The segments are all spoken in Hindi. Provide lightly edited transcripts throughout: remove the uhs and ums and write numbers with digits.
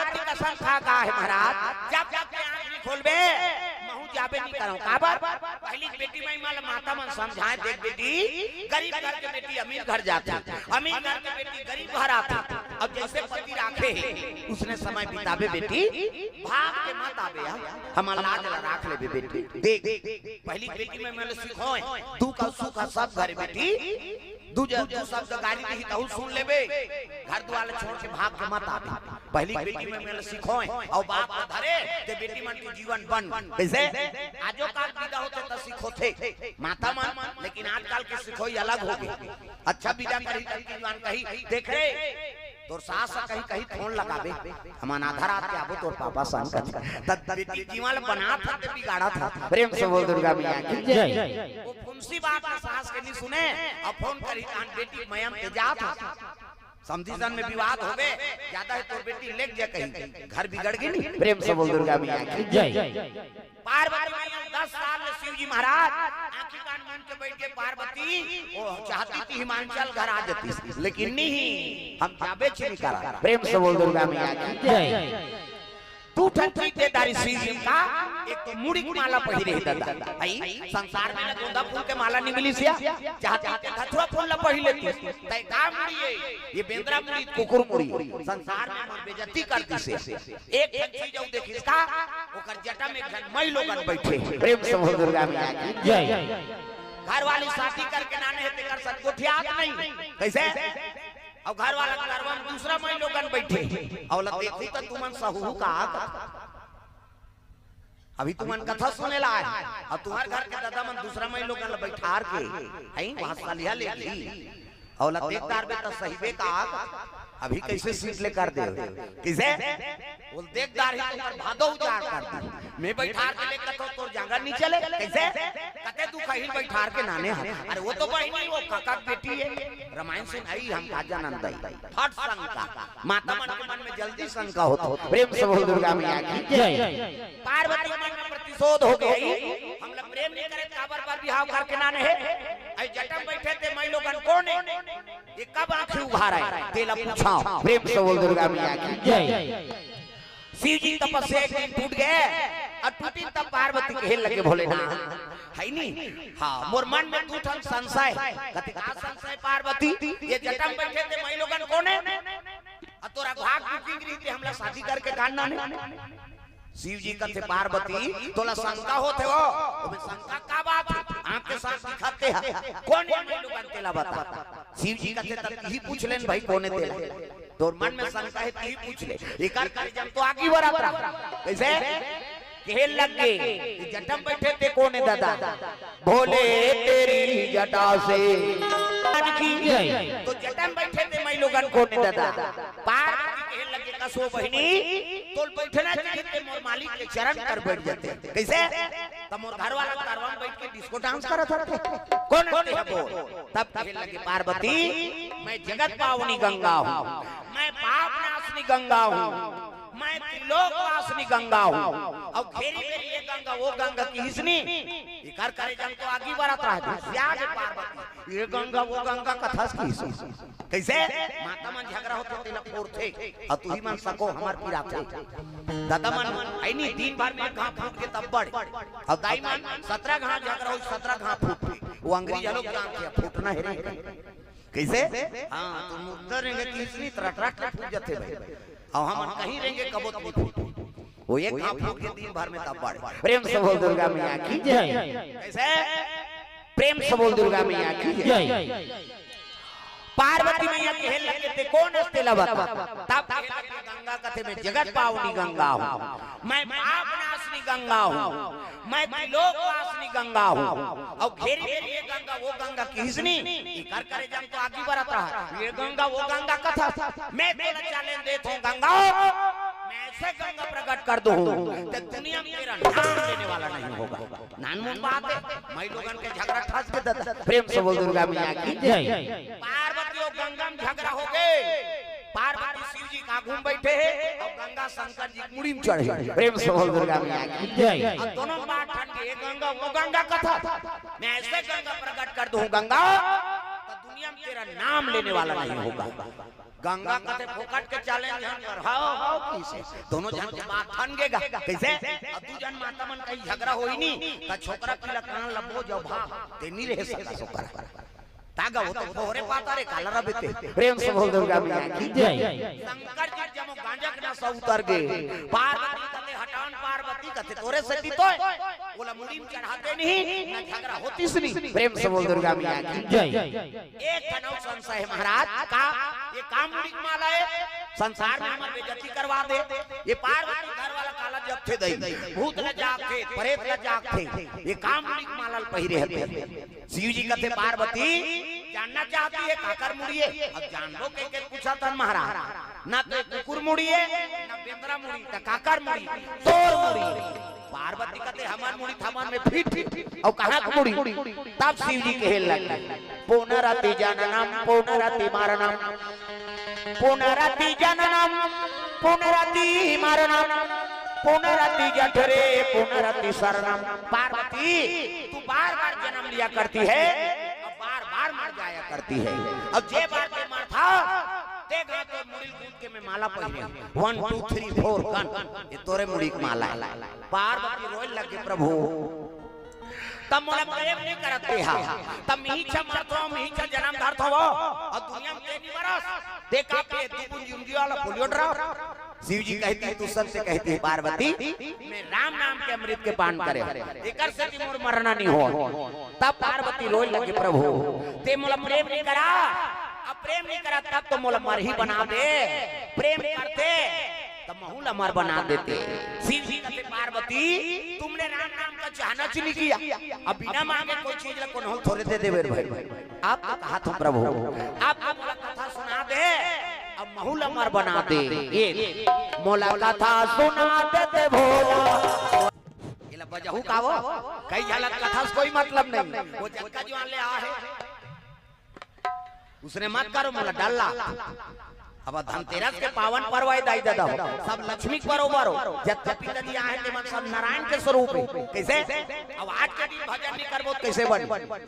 पार्वती का संख्या का है महाराज, जब जब के आंख नहीं खोलबे महू जाबे नहीं करो काबर। पहली बेटी में माल माता मन समझाए, देख बेटी गरीब घर के बेटी अमीर घर जाती, अमीर घर के बेटी गरीब घर आती। अब जैसे पति राखे उसने समय बितावे बेटी, भाग के मत आवे, हम लाज राख ले बेटी। देख पहली बेटी में मैंने सिखोए तू का सुख सब घर बेटी, दू शब्द गाली नहीं कहू सुन लेबे, घर द्वार छोड़ के भाग के मत आवे। पहली बेटी में मैंने सिखोए और बाप को धरे ते बेटी मन के जीवन बन कैसे आजो काल विदा होते त सिखोथे माता मन, लेकिन आजकल के सिखोई अलग हो गई। अच्छा विदा करी जीवन कही देख रे तोर सास कहीं कहीं फोन लगाबे हमान आधार आते आबो तोर पापा सन का तब बेटी जीवन बना था ते बिगाड़ा था। प्रेम से बोल दुर्गा मैया की जय। वो फुंसी बात सास के नहीं सुने, अब फोन करी कान बेटी मयम ते जा था समझीसन में विवाद होवे ज्यादा है तो बेटी लेक जा कहीं घर बिगड़ गई नहीं। प्रेम से बोल दुर्गा मैया की जय। पार्वती मैया 10 साल शिव जी महाराज आंखी कान मान के बैठ के पार्वती वो चाहती थी हिमाचल घर आ जाती, लेकिन नहीं हम जाबे छी नहीं करा। प्रेम से बोल दुर्गा मैया की जय। तू ठठी ते दारी शिव जी का एक तो मुड़ी की माला पहिरे है दादा भाई, संसार में गोंदा फूल के माला नहीं मिली सिया, चाहते धथुआ फूल ला पहिरे थी तय का मुड़ी है ये बेंद्रा मुड़ी कुकुर मुड़ी, संसार में मन बेइज्जती करती से। एक चीज औ देखिस का ओकर जटा में मई लोगन बैठे। प्रेम से बोल दुर्गा मैया की जय। घर वाली शादी करके नाने है तेकर सतगोठिया नहीं कैसे, और घर वाला करवा में दूसरा मई लोगन बैठे और देखू तो तुमन सहू का अभी तुमन कथा सुने ला है, और तुम्हार घर के दादा मन दूसरा मई लोगन बैठार के आई वहां सलिया ले ली और देखदार बे तो सहीबे का अभी कैसे सीट ले कर दे किसे बोल देखदार ही तुम्हार भादो उजाड़ कर दी, मैं बैठार के लेकर तो तोर जांगा नहीं चले कैसे कते तू कहीं बैठार के नाने है। अरे वो तो बहनी वो काका बेटी है, रामायण से नहीं हम काजा नंदाई फट शंका माता मन के मन में जल्दी शंका होता। प्रेम से बोल दुर्गा मैया की जय। पार्वती मन में प्रतिशोध हो गई, हम लोग प्रेम नहीं करे काबर पर बिहाव करके नाने है आई जटम बैठे थे मई लोगन कौन है ये कब आंखें उघार है तेला पूछाओ। प्रेम से बोल दुर्गा मैया की जय। शिव जी तपस्या एक दिन टूट गए और टूटी तब पार्वती के हेल लगे भोलेनाथ है नहीं। हाँ मोर मन में टूटल संशय कति का संशय पार्वती ये जटम बैठे थे मई लोगन कौन है और तोरा भाग टूटी गई थी हमला शादी करके काटना ने। शिव जी कहते पार्वती तोला शंका होते हो तो मैं शंका का बात है आंख के साथ दिखाते हैं कौन है मई लोगन तेला बता। शिव जी कहते तब ही पूछ लेन भाई कौन है तेला, तो मन में शंका है तभी पूछ ले एक कर जब तो आगे बढ़ा कैसे खेल लग गए जटम बैठे थे कौन है दादा भोले तेरी जटा से तो जटम बैठे थे मई लोगन कौन है दादा पार्वती खेल लगे कसो बहनी तो बैठना चाहिए थे मोर मालिक के चरण कर बैठ जाते कैसे तब मोर घर वाला कारवां बैठ के डिस्को डांस करत था कौन है वो तब खेल लगे पार्वती मैं जगत पावनी गंगा हूँ, मैं पाप नाशनी गंगा हूँ, मैं त्रिलोक वासनी गंगा हूँ और घेरी मेरी ये गंगा वो गंगा की हिस्नी ये कर करे जब तो आगे बढ़त रहा त्याग पार्वती ये गंगा वो गंगा कथा की हिस्नी कैसे माता मन झगड़ा होते तेला फोड़ते और तू ही मन सको हमार पीरा थे दादा मन आई नहीं दिन भर में घाव फूट के तब बढ़ और दाई मन 17 घाव झगड़ा हो 17 घाव फूट वो अंग्रेज लोग जानते फूटना है कैसे। हाँ तुम उधर रहेंगे कि हिस्नी तरट फूट जाते भाई और हम कहीं रहेंगे कबो तो फूट वो एक घाव फूट के दिन भर में तब बढ़। प्रेम से बोल दुर्गा मैया की जय। कैसे प्रेम से बोल दुर्गा मैया की जय। पार्वती मैया के हेल लगे थे कौन अस्तेला बता तब गंगा कथे में जगत पावनी गंगा हूँ, मैं पाप नाशनी गंगा हूँ, मैं त्रिलोक वासनी गंगा हूँ और घेरी मेरी ये गंगा वो गंगा की हिस्नी कर करे जब तो आगे बढ़त रहा ये गंगा वो गंगा कथा मैं तेरा चैलेंज देता हूँ गंगा मैं ऐसे गंगा प्रकट कर दूं तो दुनिया में तेरा नाम लेने वाला नहीं होगा। नानमुन बात है मई लोगन के झगड़ा ठस के दादा। प्रेम से बोल दुर्गा मैया की जय। पार्वती और गंगा में झगड़ा हो गए, पार्वती शिव जी का घूम बैठे हैं और गंगा शंकर जी मुड़ी में चढ़े। प्रेम से बोल दुर्गा मैया की जय। और दोनों बात ठंड ये गंगा वो गंगा कथा मैं ऐसे गंगा प्रकट कर दूं गंगा तो दुनिया में तेरा नाम लेने वाला नहीं होगा। गंगा कते फोकट के चैलेंज हन कर हां कैसे दोनों जन के बात ठनगेगा कैसे अब दू जन माता मन कहीं झगड़ा होई नी त छोकरा पिला कान लबो जो भाग ते नी रह सका छोकरा तागा वो तो भोरे पाता रे काला रबते प्रेम से बोल दुर्गा मैया की जय। शंकर जी जब गांजा के ना उतर गए पार्वती कते हटान पार्वती कते तोरे से दी तो बोला मुड़ी में चढ़ाते नहीं ना झगड़ा होती सुनी प्रेम से बोल दुर्गा मैया की जय। एक कनौ संशय महाराज का ये काम मुड़ी माला है संसार में हमारी बेइज्जती करवा दे ये पार्वती घर वाला काला जब थे दई भूत ल जाग थे प्रेत ल जाग थे ये काम मुड़ी माला पहिरे हते शिव जी कथे पार्वती जानना चाहती है काकर मुड़िए अब जानबो के पूछा था महाराज ना तो कुकुर मुड़िए ना बेंद्रा मुड़ी त काकर मुड़ी तोर मुड़ी पार्वती कहते हमार मुड़ी थमान में फिट और कहां मुड़ी तब शिव जी कहे लग पुनरति जननम पुनरति मरणम पुनरति जननम पुनरति मरणम पुनरति जठरे पुनरति शरणम। पार्वती तू बार बार जन्म लिया करती है बार बार मर जाया करती है अब जे बार के मर था देख रहा तो मुड़ी कूद के में माला पहिरे 1 2 3 4 गन ये तोरे मुड़ी की माला है पार्वती रोए लगे प्रभु तब मोला प्रेम नहीं करते हा तब मीठा मरतो मीठा जन्म धरतो और दुनिया में नहीं बरस देखा के दुबुन जिंदगी वाला पोलियो ड्रॉप शिव जी कहती है तू सबसे कहती है पार्वती मैं राम नाम के अमृत के पान करे एकर से मोर मरना नहीं हो तब पार्वती रोए लगे प्रभु ते मोला प्रेम नहीं करा अब प्रेम नहीं करा तब तो मोला मर ही बना दे प्रेम करते तब महूला मर बना देते। शिव जी कहते पार्वती तुमने राम नाम का चाहना चुनी किया अब बिना मांगे कोई चीज ला को नहीं थोड़े दे देवे भाई आप तो कहा था प्रभु आप मोला कथा सुना दे अब महूला मर बना दे ये मोला कथा सुना देते भोला ये ला बजहू कावो कई हालत कथा से कोई मतलब नहीं वो जक्का जो ले आ है उसने मत करो मोला डल्ला अब धनतेरस के पावन पर्व है दाई दादा सब लक्ष्मी बरोबर हो जब पिता जी आए थे सब नारायण के स्वरूप है कैसे अब आज के दिन भजन नहीं करबो कैसे बन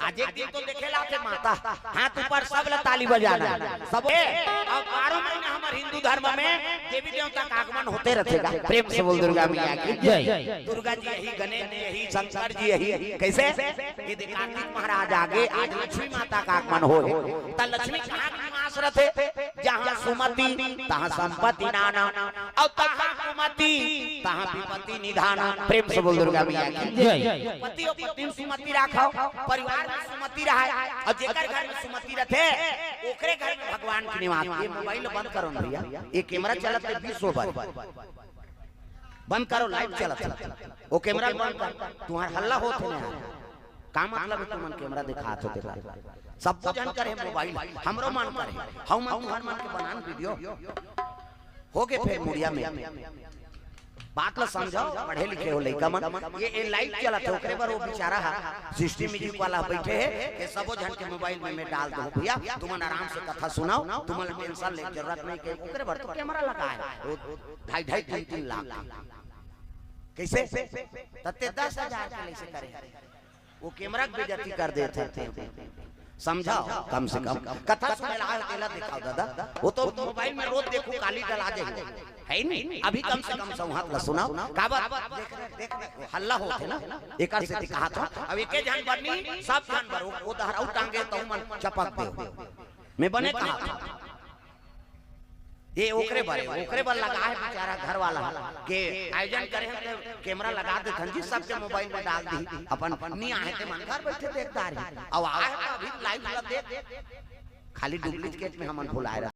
आज एक दिन तो देखेला के माता हाथ ऊपर सब ला ताली बजाना सब अब 12 महीना हमारे हिंदू धर्म में देवी देवता का आगमन होते रहेगा प्रेम से बोल दुर्गा मैया की जय। दुर्गा जी यही गणेश जी यही शंकर जी यही कैसे ये कार्तिक महाराज आगे आज लक्ष्मी माता का आगमन हो त लक्ष्मी कहां निवास रहते जहां सुमति तहां संपत्ति नाना और तहां कुमति तहां विपत्ति निधाना प्रेम से बोल दुर्गा मैया की जय। पति और पत्नी सुमति राखो परिवार में सुमति रहे और जेकर घर में सुमति रहते ओकरे घर में भगवान के निवास। ये मोबाइल बंद करो भैया ये कैमरा चलत है 20 बार बंद करो लाइव चलत वो कैमरा बंद कर तुम्हारा हल्ला होत है का मतलब है तुमन कैमरा दिखात होते सब जन करे मोबाइल हमरो मन करे हम तुम्हार मन के बनान वीडियो हो गए फिर मुड़िया में बात ला समझो पढ़े लिखे हो लइका मन ये लाइव चलत है ओकरे पर वो बेचारा सिस्टम म्यूजिक वाला बैठे है के सबो जन के मोबाइल में डाल दो भैया तुमन आराम से कथा सुनाओ तुमन टेंशन ले जरूरत नहीं के ओकरे पर तो कैमरा लगा है 2.5 3 लाख कैसे तते 10,000 के लिए से करे वो कैमरा की बेइज्जती कर देते थे समझाओ कम से कम कथा सुनेला तेला दिखाओ दादा वो तो मोबाइल में रोज देखो काली डला दे है नहीं अभी कम से कम संवाद ला सुनाओ का बात देख हल्ला होते ना एक से कहा था अब एके जान बनी सब जानवर वो दहराऊ टांगे तो मन चपक दे मैं बने कहा ये ओकरे बार लगा है बेचारा घर वाला के आयोजन करे हैं तो कैमरा लगा दे खंजी सबके मोबाइल में डाल दी अपन नहीं आए थे मन घर बैठे देखता है अब आए अभी लाइव देख खाली डुप्लीकेट में हम भुलाए